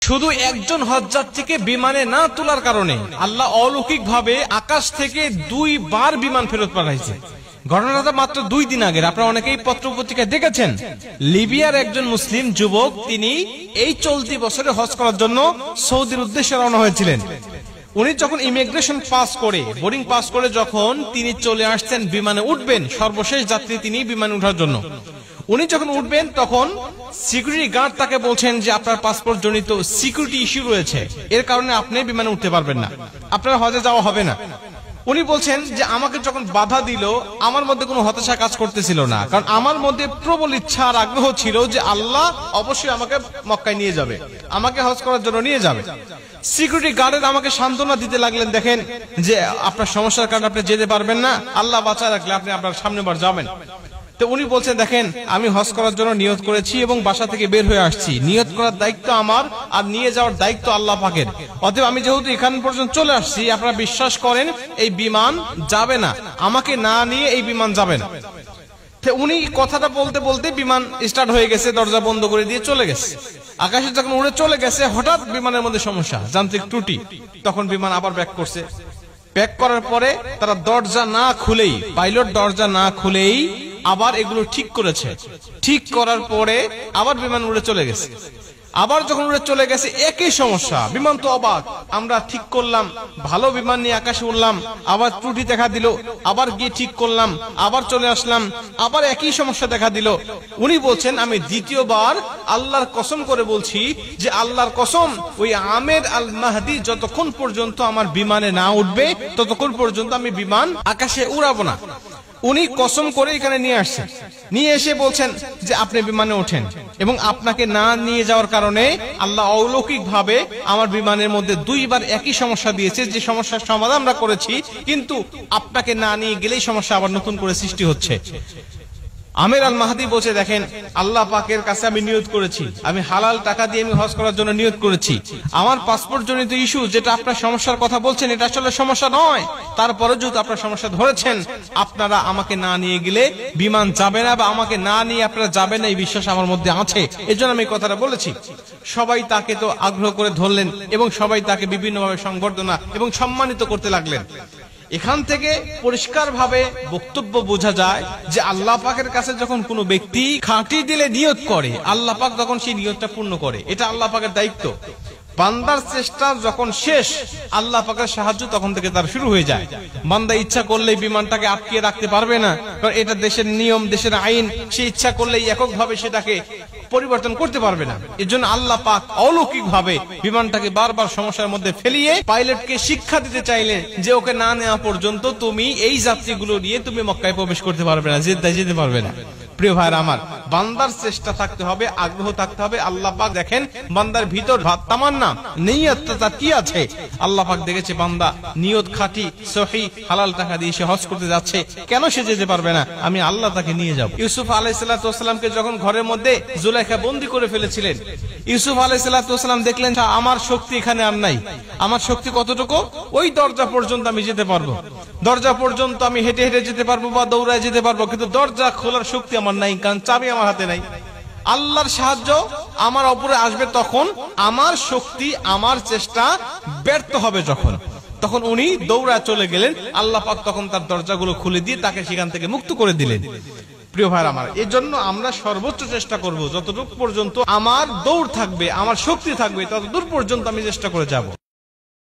শুধু একজন হজযাত্রীকে বিমানে না তোলার কারণে আল্লাহ অলৌকিকভাবে আকাশ থেকে 2 বার বিমান ফেরত পাঠাইছে। ঘটনাটা মাত্র 2 দিন আগের। আপনারা অনেকেই পত্র পত্রিকায় দেখেছেন, লিবিয়ার একজন মুসলিম যুবক তিনি এই চলতি বছরে হজ করার জন্য সৌদির উদ্দেশ্যে রওনা হয়েছিলেন। উনি যখন ইমিগ্রেশন পাস করে, বোর্ডিং পাস করে যখন তিনি চলে আসছেন বিমানে উঠবেন, সর্বশেষ যাত্রী তিনি বিমানে ওঠার জন্য, উনি যখন উঠবেন তখন সিকিউরিটি গার্ড তাকে বলছেন যে আপনার পাসপোর্ট জনিত সিকিউরিটি ইস্যু রয়েছে, এর কারণে আপনি বিমানে উঠতে পারবেন না, আপনার হজে যাওয়া হবে না। উনি বলছেন যে আমাকে যখন বাধা দিল আমার মধ্যে কোনো হতাশা কাজ করতেছিল না, কারণ আমার মধ্যে প্রবল ইচ্ছা আর আগ্রহ ছিল যে আল্লাহ অবশ্যই আমাকে মক্কায় নিয়ে যাবে, আমাকে হজ করার জন্য নিয়ে যাবে। সিকিউরিটি গার্ডের আমাকে সান্ত্বনা দিতে লাগলেন, দেখেন যে আপনার সমস্যার কারণে আপনি যেতে পারবেন না, আল্লাহ বাঁচায় রাখলে আপনি আপনার সামনে বার যাবেন। তো উনি বলছেন দেখেন আমি হজ করার জন্য নিয়ত করেছি এবং বাসা থেকে বের হয়ে আসছি, নিয়ত করার দায়িত্ব আমার আর নিয়ে যাওয়ার দায়িত্ব আল্লাহ পাকের, অতএব আমি যেহেতু এখান পর্যন্ত চলে আসছি, আপনারা বিশ্বাস করেন এই বিমান যাবে না, আমাকে না নিয়ে এই বিমান যাবে না। উনি কথাটা বলতে বলতে বিমান স্টার্ট হয়ে গেছে, দরজা বন্ধ করে দিয়ে চলে গেছে। আকাশে যখন উড়ে চলে গেছে হঠাৎ বিমানের মধ্যে সমস্যা, যান্ত্রিক ত্রুটি, তখন বিমান আবার ব্যাক করছে। ব্যাক করার পরে তারা দরজা না খুলেই, পাইলট দরজা না খুলেই আবার এগুলো ঠিক করেছে। ঠিক করার পরে আবার বিমান উড়ে চলে গেছে। আবার যখন উড়ে চলে গেছে একই সমস্যা, বিমান তো অবাক, আমরা ঠিক করলাম, ভালো বিমান নিয়ে আকাশে উড়লাম, আবার ত্রুটি দেখা দিল, আবার গিয়ে ঠিক করলাম, আবার চলে আসলাম, আবার একই সমস্যা দেখা দিল। উনি বলছেন আমি দ্বিতীয়বার আল্লাহর কসম করে বলছি যে আল্লাহর কসম ওই আমের আল মাহদি যতক্ষণ পর্যন্ত আমার বিমানে না উঠবে ততক্ষণ পর্যন্ত আমি বিমান আকাশে উড়াবো না। উনি কসম করে এখানে নিয়ে আসছেন, নিয়ে এসে বলছেন যে আপনি বিমানে ওঠেন, এবং আপনাকে না নিয়ে যাওয়ার কারণে আল্লাহ অলৌকিক ভাবে আমার বিমানের মধ্যে 2 বার একই সমস্যা দিয়েছে, যে সমস্যার সমাধান আমরা করেছি, কিন্তু আপনাকে না নিয়ে গেলেই সমস্যা আবার নতুন করে সৃষ্টি হচ্ছে। আমের আল মাহদি বলছে দেখেন আল্লাহ পাকের কাছে আমি নিয়ত করেছি, আমি হালাল টাকা দিয়ে আমি হজ করার জন্য নিয়ত করেছি, আমার পাসপোর্ট জনিত ইস্যু যেটা আপনার সমস্যার কথা বলছেন এটা আসলে সমস্যা নয়, তারপরে যদি আপনার সমস্যা ধরেছেন আপনারা আমাকে না নিয়ে গেলে বিমান যাবে না, বা আমাকে না নিয়ে আপনারা যাবেন না, এই বিশ্বাস আমার মধ্যে আছে, এজন্য আমি কথাটা বলেছি। সবাই তাকে তো আগ্রহ করে ধরলেন এবং সবাই তাকে বিভিন্নভাবে সংবর্ধনা এবং সম্মানিত করতে লাগলেন। এখান থেকে পরিষ্কার ভাবে বক্তব্য বোঝা যায় যে আল্লাহ পাকের কাছে যখন কোনো ব্যক্তি খাঁটি দিলে নিয়ত করে, আল্লাহ পাক তখন সেই নিয়তটা পূর্ণ করে, এটা আল্লাহ পাকের দায়িত্ব। বান্দার চেষ্টা যখন শেষ, আল্লাহ পাকের সাহায্য তখন থেকে তার শুরু হয়ে যায়। বান্দা ইচ্ছা করলেই বিমানটাকে আটকিয়ে রাখতে পারবে না, কারণ এটা দেশের নিয়ম, দেশের আইন, সে ইচ্ছা করলেই এককভাবে সেটাকে পরিবর্তন করতে পারবে না। এর জন্য আল্লাহ পাক অলৌকিক ভাবে বিমানটাকে বারবার সমস্যার মধ্যে ফেলিয়ে পাইলটকে শিক্ষা দিতে চাইলেন যে ওকে না নেওয়া পর্যন্ত তুমি এই যাত্রীগুলো নিয়ে তুমি মক্কায় প্রবেশ করতে পারবে না, যেতে পারবে না। প্রিয় ভাইরা আমার, বান্দার চেষ্টা থাকতে হবে, আগ্রহ থাকতে হবে। আল্লাহ পাক দেখেন বান্দার ভিতর তামান্না নিয়তটা কি আছে, আল্লাহ পাক দেখেছে বান্দা নিয়ত খাঁটি সহি, হালাল টাকা দিয়ে সে হজ করতে যাচ্ছে, কেন সে যেতে পারবে না, আমি আল্লাহ তাকে নিয়ে যাব। ইউসুফ আলাইহিস সালামকে যখন ঘরের মধ্যে জুলাইখা বন্দী করে ফেলেছিলেন, ইউসুফ আলাইহিস সালাম দেখলেন আমার শক্তি এখানে আর নাই, আমার শক্তি কতটুকু, ওই দরজা পর্যন্ত আমি যেতে পারবো, দরজা পর্যন্ত আমি হেঁটে হেঁটে যেতে পারবো বা দৌড়ায় যেতে পারবো, কিন্তু দরজা খোলার শক্তি আমার নাই, কারণ চাবি আমার হাতে নাই। আল্লাহর সাহায্য আমার উপরে আসবে তখন, আমার শক্তি আমার চেষ্টা ব্যর্থ হবে যখন, তখন উনি দৌড়া চলে গেলেন, আল্লাহ পাক তখন তার দরজাগুলো খুলে দিয়ে তাকে সেখান থেকে মুক্ত করে দিলেন। প্রিয় ভাইরা আমার, এর জন্য আমরা সর্বোচ্চ চেষ্টা করব, যতটুকু পর্যন্ত আমার দৌড় থাকবে, আমার শক্তি থাকবে, ততদূর পর্যন্ত আমি চেষ্টা করে যাব।